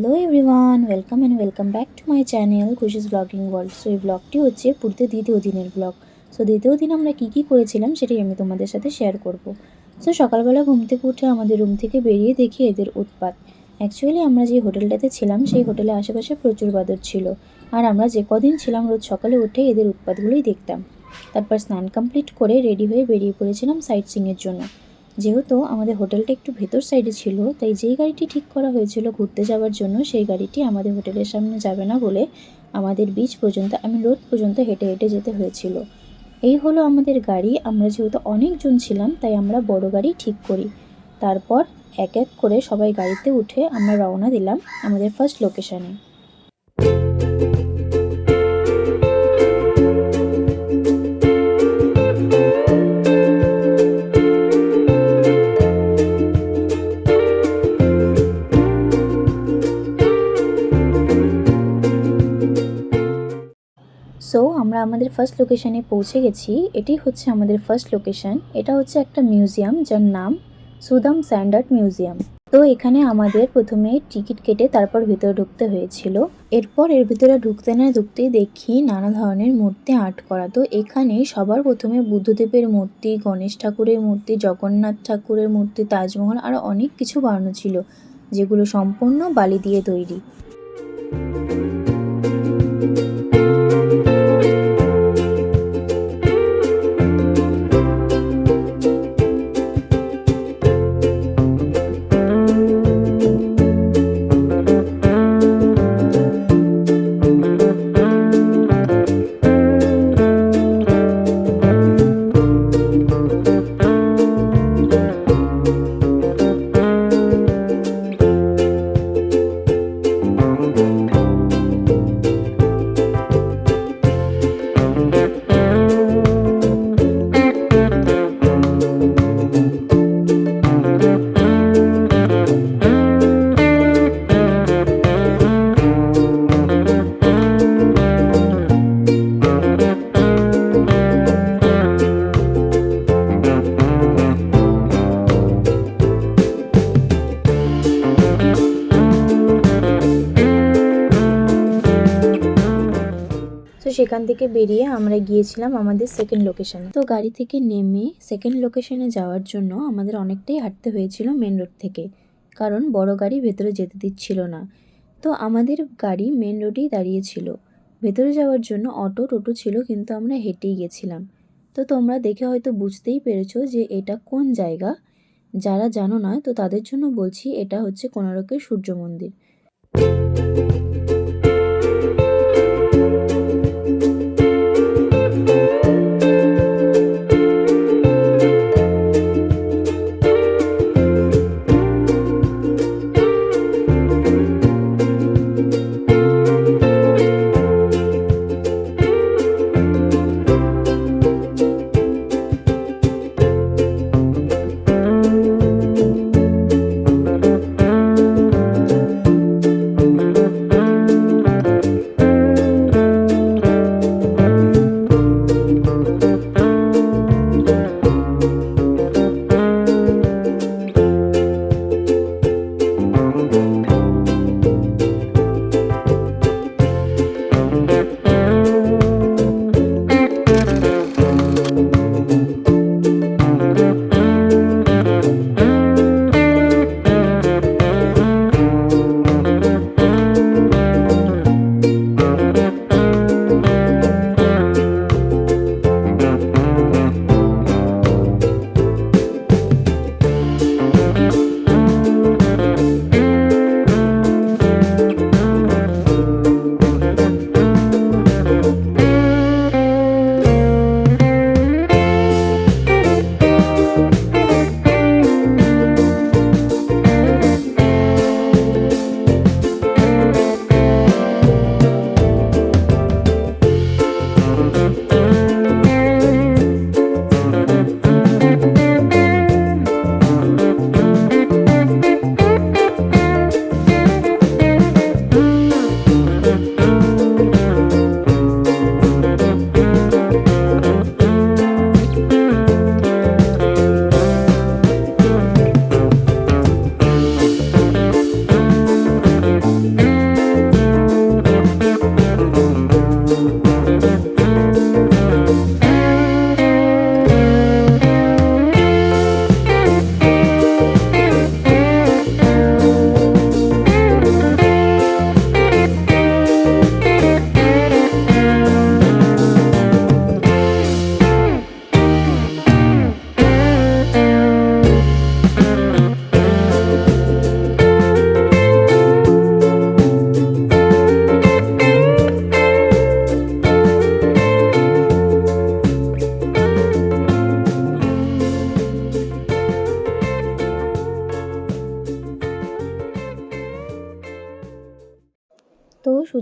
Hello everyone, welcome back to my channel Khushi's ব্লগিং world. So এই ব্লগটি হচ্ছে পুরীতে দ্বিতীয় দিনের ব্লগ। সো দ্বিতীয় দিন আমরা কী করেছিলাম সেটাই আমি তোমাদের সাথে শেয়ার করব। সো সকালবেলা ঘুম থেকে উঠে আমাদের রুম থেকে বেরিয়ে দেখি এদের উৎপাত। অ্যাকচুয়ালি আমরা যে হোটেলটাতে ছিলাম সেই হোটেলের আশেপাশে প্রচুর বাদর ছিল, আর আমরা যে কদিন ছিলাম রোজ সকালে উঠে এদের উৎপাতগুলোই দেখতাম। তারপর স্নান কমপ্লিট করে রেডি হয়ে বেরিয়ে পড়েছিলাম সাইট সিইংয়ের জন্য। যেহেতু আমাদের হোটেলটা একটু ভেতর সাইডে ছিল, তাই যেই গাড়িটি ঠিক করা হয়েছিল ঘুরতে যাওয়ার জন্য সেই গাড়িটি আমাদের হোটেলের সামনে যাবে না বলে আমাদের বিচ পর্যন্ত রোড পর্যন্ত হেঁটে হেঁটে যেতে হয়েছিল। এই হলো আমাদের গাড়ি। আমরা যেহেতু অনেকজন ছিলাম তাই আমরা বড় গাড়ি ঠিক করি। তারপর এক এক করে সবাই গাড়িতে উঠে আমরা রওনা দিলাম আমাদের ফার্স্ট লোকেশানে। সো আমরা আমাদের ফার্স্ট লোকেশানে পৌঁছে গেছি। এটি হচ্ছে আমাদের ফার্স্ট লোকেশান। এটা হচ্ছে একটা মিউজিয়াম যার নাম সুদাম স্যান্ডার্ড মিউজিয়াম। তো এখানে আমাদের প্রথমে টিকিট কেটে তারপর ভেতরে ঢুকতে হয়েছিল। এরপর এর ভিতরে ঢুকতে না ঢুকতেই দেখি নানা ধরনের মূর্তি আর্ট করা। তো এখানে সবার প্রথমে বুদ্ধদেবের মূর্তি, গণেশ ঠাকুরের মূর্তি, জগন্নাথ ঠাকুরের মূর্তি, তাজমহল আরও অনেক কিছু বানানো ছিল, যেগুলো সম্পূর্ণ বালি দিয়ে তৈরি। তো সেখান থেকে বেরিয়ে আমরা গিয়েছিলাম আমাদের সেকেন্ড লোকেশানে। তো গাড়ি থেকে নেমে সেকেন্ড লোকেশানে যাওয়ার জন্য আমাদের অনেকটাই হাঁটতে হয়েছিল মেন রোড থেকে, কারণ বড় গাড়ি ভেতরে যেতে দিচ্ছিল না। তো আমাদের গাড়ি মেন রোডেই দাঁড়িয়েছিল। ভেতরে যাওয়ার জন্য অটো টোটো ছিল, কিন্তু আমরা হেঁটেই গেছিলাম। তো তোমরা দেখে হয়তো বুঝতেই পেরেছো যে এটা কোন জায়গা। যারা জানো না তো তাদের জন্য বলছি, এটা হচ্ছে কোণার্কের সূর্য মন্দির।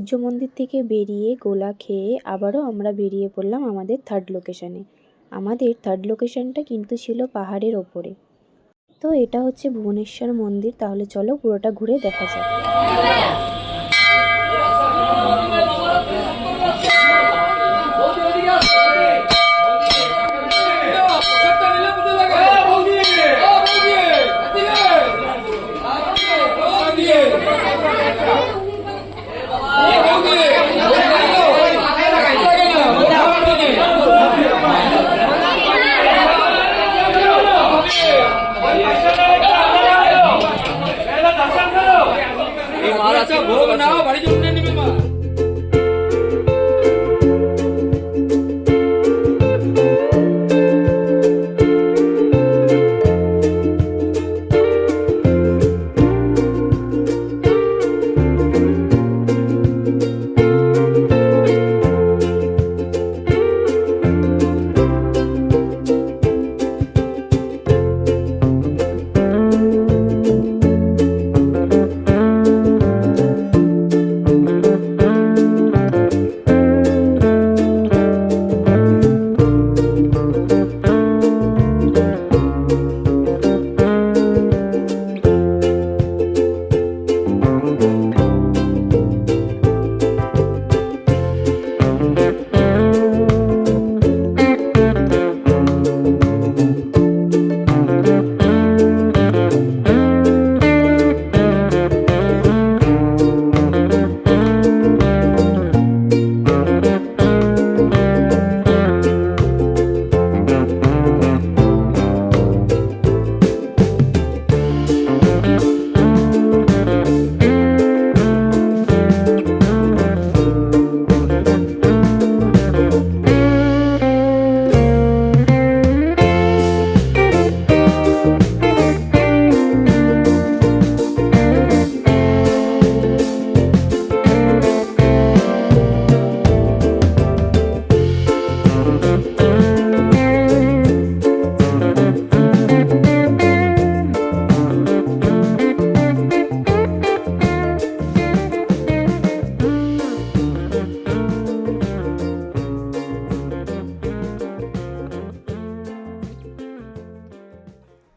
সূর্য মন্দির থেকে বেরিয়ে গোলা খেয়ে আবারও আমরা বেরিয়ে পড়লাম আমাদের থার্ড লোকেশানে। আমাদের থার্ড লোকেশানটা কিন্তু ছিল পাহাড়ের ওপরে। তো এটা হচ্ছে ভুবনেশ্বর মন্দির। তাহলে চলো পুরোটা ঘুরে দেখা যাক।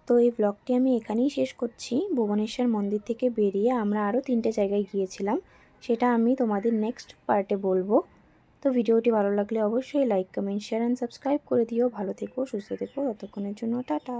তো এই ব্লগটি আমি এখানেই শেষ করছি। ভুবনেশ্বর মন্দির থেকে বেরিয়ে আমরা আরও 3টে জায়গায় গিয়েছিলাম, সেটা আমি তোমাদের নেক্সট পার্টে বলবো। তো ভিডিওটি ভালো লাগলে অবশ্যই like, comment, share and subscribe করে দিও। ভালো থেকো, সুস্থ থেকো, ততক্ষণের জন্য টাটা।